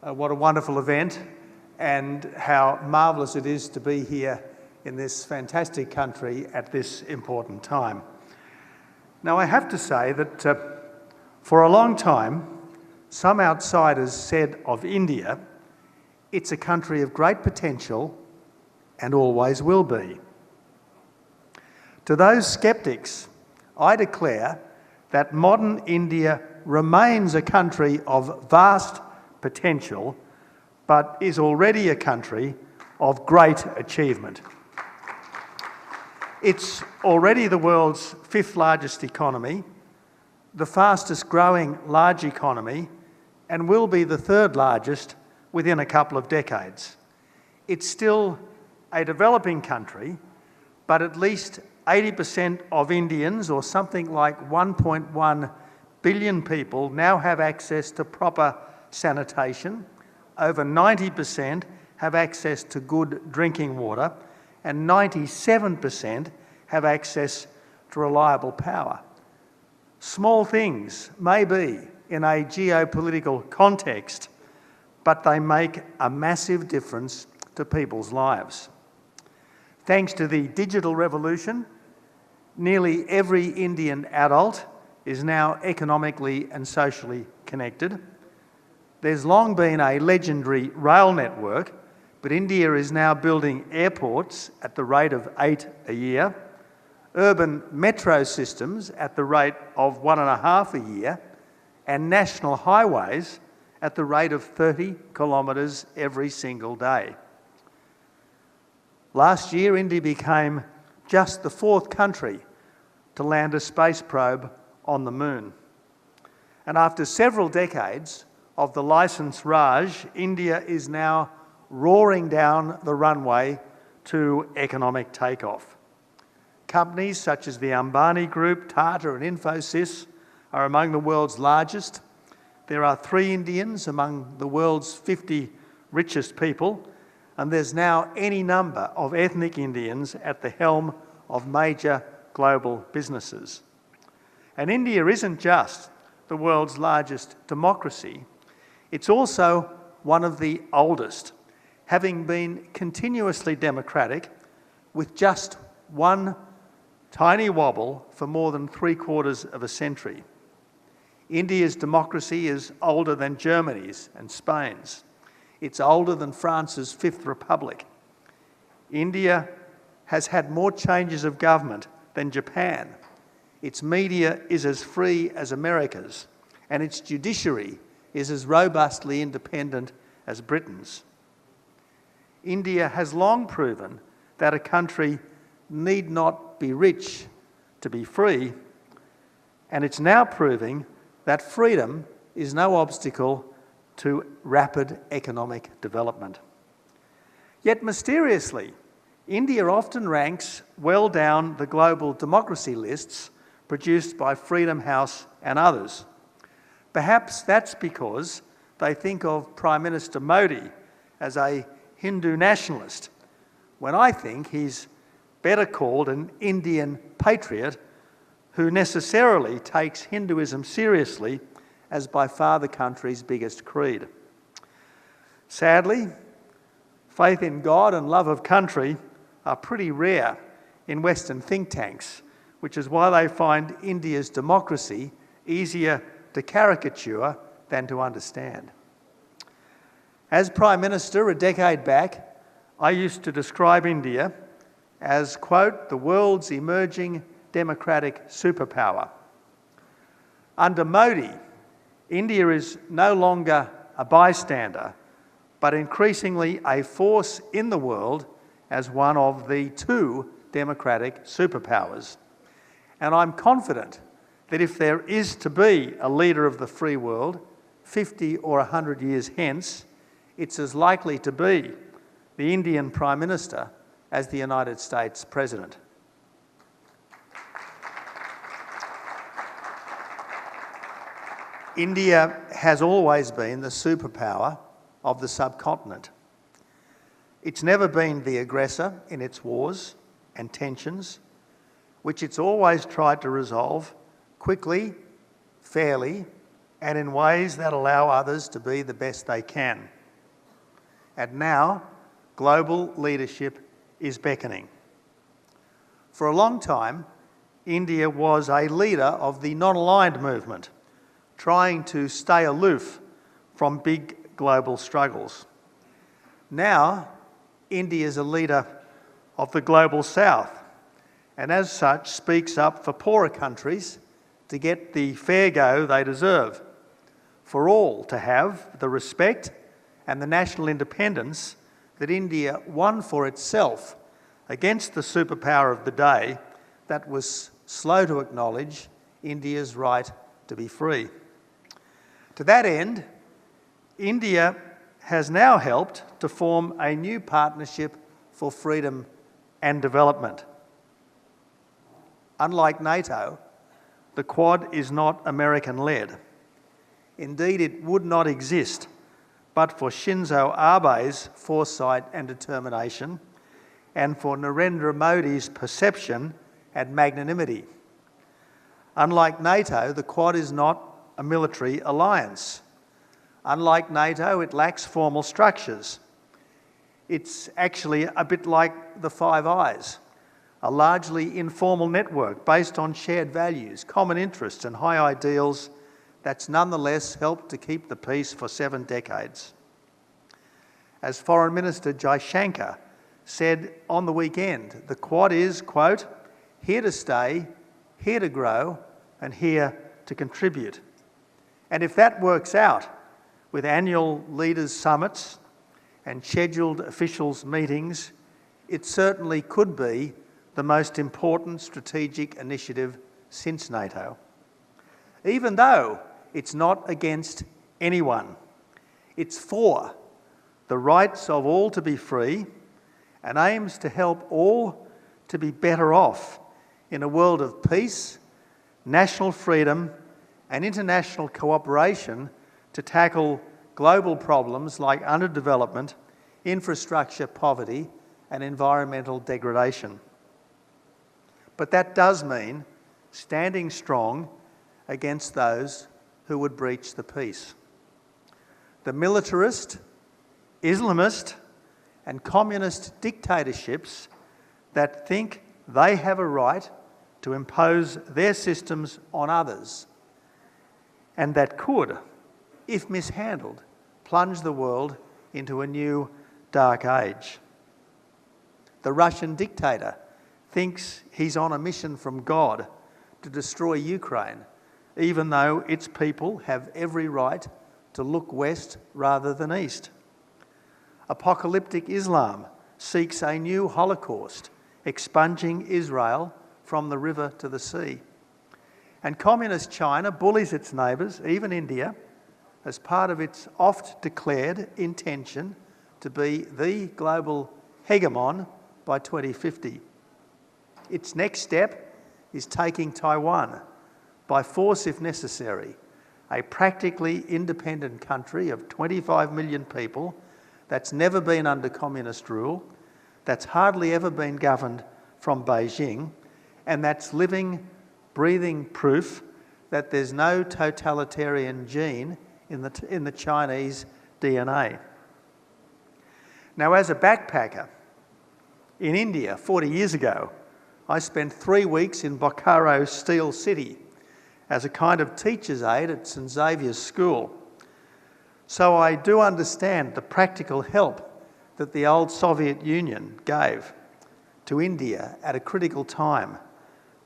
What a wonderful event, and how marvellous it is to be here in this fantastic country at this important time. Now, I have to say that for a long time, some outsiders said of India, it's a country of great potential and always will be. To those sceptics, I declare that modern India remains a country of vast potential, but is already a country of great achievement. It's already the world's fifth largest economy, the fastest growing large economy, and will be the third largest within a couple of decades. It's still a developing country, but at least 80% of Indians, or something like 1.1 billion people, now have access to proper sanitation. Over 90% have access to good drinking water, and 97% have access to reliable power. Small things, maybe, in a geopolitical context, but they make a massive difference to people's lives. Thanks to the digital revolution, nearly every Indian adult is now economically and socially connected. There's long been a legendary rail network, but India is now building airports at the rate of 8 a year, urban metro systems at the rate of 1.5 a year, and national highways at the rate of 30 kilometres every single day. Last year, India became just the fourth country to land a space probe on the moon. And after several decades of the licence Raj, India is now roaring down the runway to economic takeoff. Companies such as the Ambani Group, Tata and Infosys are among the world's largest. There are 3 Indians among the world's 50 richest people, and there's now any number of ethnic Indians at the helm of major global businesses. And India isn't just the world's largest democracy, it's also one of the oldest, having been continuously democratic with just one tiny wobble for more than 3/4 of a century. India's democracy is older than Germany's and Spain's. It's older than France's Fifth Republic. India has had more changes of government than Japan. Its media is as free as America's, and its judiciary is as robustly independent as Britain's. India has long proven that a country need not be rich to be free, and it's now proving that freedom is no obstacle to rapid economic development. Yet mysteriously, India often ranks well down the global democracy lists produced by Freedom House and others. Perhaps that's because they think of Prime Minister Modi as a Hindu nationalist, when I think he's better called an Indian patriot who necessarily takes Hinduism seriously as by far the country's biggest creed. Sadly, faith in God and love of country are pretty rare in Western think tanks, which is why they find India's democracy easier to caricature than to understand. As Prime Minister a decade back, I used to describe India as, quote, the world's emerging democratic superpower. Under Modi, India is no longer a bystander, but increasingly a force in the world as one of the 2 democratic superpowers. And I'm confident that if there is to be a leader of the free world 50 or 100 years hence, it's as likely to be the Indian Prime Minister as the United States President. India has always been the superpower of the subcontinent. It's never been the aggressor in its wars and tensions, which it's always tried to resolve quickly, fairly, and in ways that allow others to be the best they can. And now, global leadership is beckoning. For a long time, India was a leader of the non-aligned movement, trying to stay aloof from big global struggles. Now, India is a leader of the global south, and as such speaks up for poorer countries to get the fair go they deserve, for all to have the respect and the national independence that India won for itself against the superpower of the day that was slow to acknowledge India's right to be free. To that end, India has now helped to form a new partnership for freedom and development. Unlike NATO, the Quad is not American-led. Indeed, it would not exist but for Shinzo Abe's foresight and determination, and for Narendra Modi's perception and magnanimity. Unlike NATO, the Quad is not a military alliance. Unlike NATO, it lacks formal structures. It's actually a bit like the Five Eyes, a largely informal network based on shared values, common interests and high ideals that's nonetheless helped to keep the peace for 7 decades. As Foreign Minister Jaishankar said on the weekend, the Quad is, quote, here to stay, here to grow, and here to contribute. And if that works out, with annual leaders' summits and scheduled officials' meetings, it certainly could be the most important strategic initiative since NATO. Even though it's not against anyone, it's for the rights of all to be free and aims to help all to be better off in a world of peace, national freedom and international cooperation to tackle global problems like underdevelopment, infrastructure poverty and environmental degradation. But that does mean standing strong against those who would breach the peace. The militarist, Islamist and communist dictatorships that think they have a right to impose their systems on others, and that could, if mishandled, plunge the world into a new dark age. The Russian dictator thinks he's on a mission from God to destroy Ukraine, even though its people have every right to look west rather than east. Apocalyptic Islam seeks a new Holocaust, expunging Israel from the river to the sea. And communist China bullies its neighbours, even India, as part of its oft-declared intention to be the global hegemon by 2050. Its next step is taking Taiwan, by force if necessary, a practically independent country of 25 million people that's never been under communist rule, that's hardly ever been governed from Beijing, and that's living, breathing proof that there's no totalitarian gene in the Chinese DNA. Now, as a backpacker in India 40 years ago, I spent 3 weeks in Bokaro Steel City as a kind of teacher's aide at St Xavier's School. So I do understand the practical help that the old Soviet Union gave to India at a critical time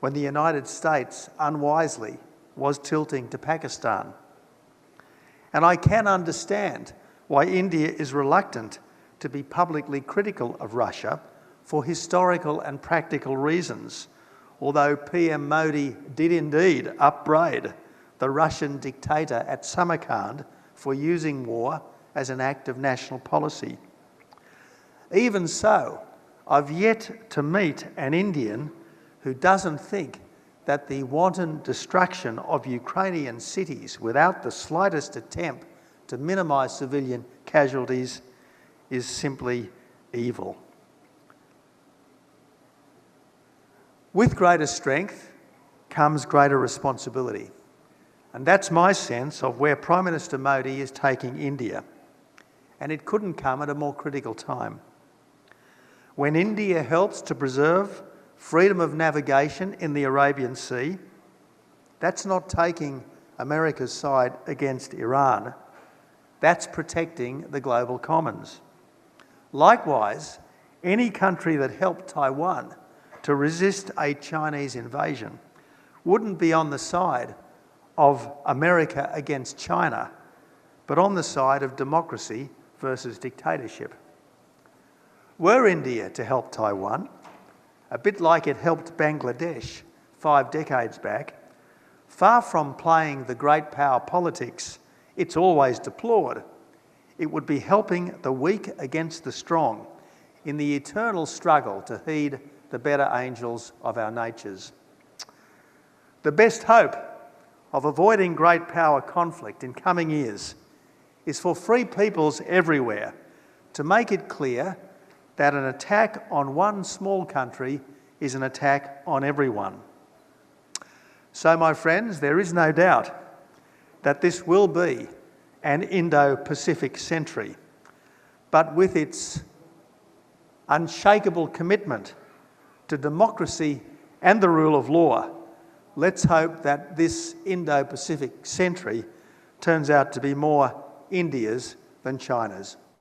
when the United States unwisely was tilting to Pakistan. And I can understand why India is reluctant to be publicly critical of Russia for historical and practical reasons, although PM Modi did indeed upbraid the Russian dictator at Samarkand for using war as an act of national policy. Even so, I've yet to meet an Indian who doesn't think that the wanton destruction of Ukrainian cities without the slightest attempt to minimise civilian casualties is simply evil. With greater strength comes greater responsibility. And that's my sense of where Prime Minister Modi is taking India. And it couldn't come at a more critical time. When India helps to preserve freedom of navigation in the Arabian Sea, that's not taking America's side against Iran. That's protecting the global commons. Likewise, any country that helped Taiwan to resist a Chinese invasion wouldn't be on the side of America against China, but on the side of democracy versus dictatorship. Were India to help Taiwan, a bit like it helped Bangladesh 5 decades back, far from playing the great power politics it's always deplored, it would be helping the weak against the strong in the eternal struggle to heed the better angels of our natures. The best hope of avoiding great power conflict in coming years is for free peoples everywhere to make it clear that an attack on one small country is an attack on everyone. So, my friends, there is no doubt that this will be an Indo-Pacific century, but with its unshakable commitment to democracy and the rule of law, let's hope that this Indo-Pacific century turns out to be more India's than China's.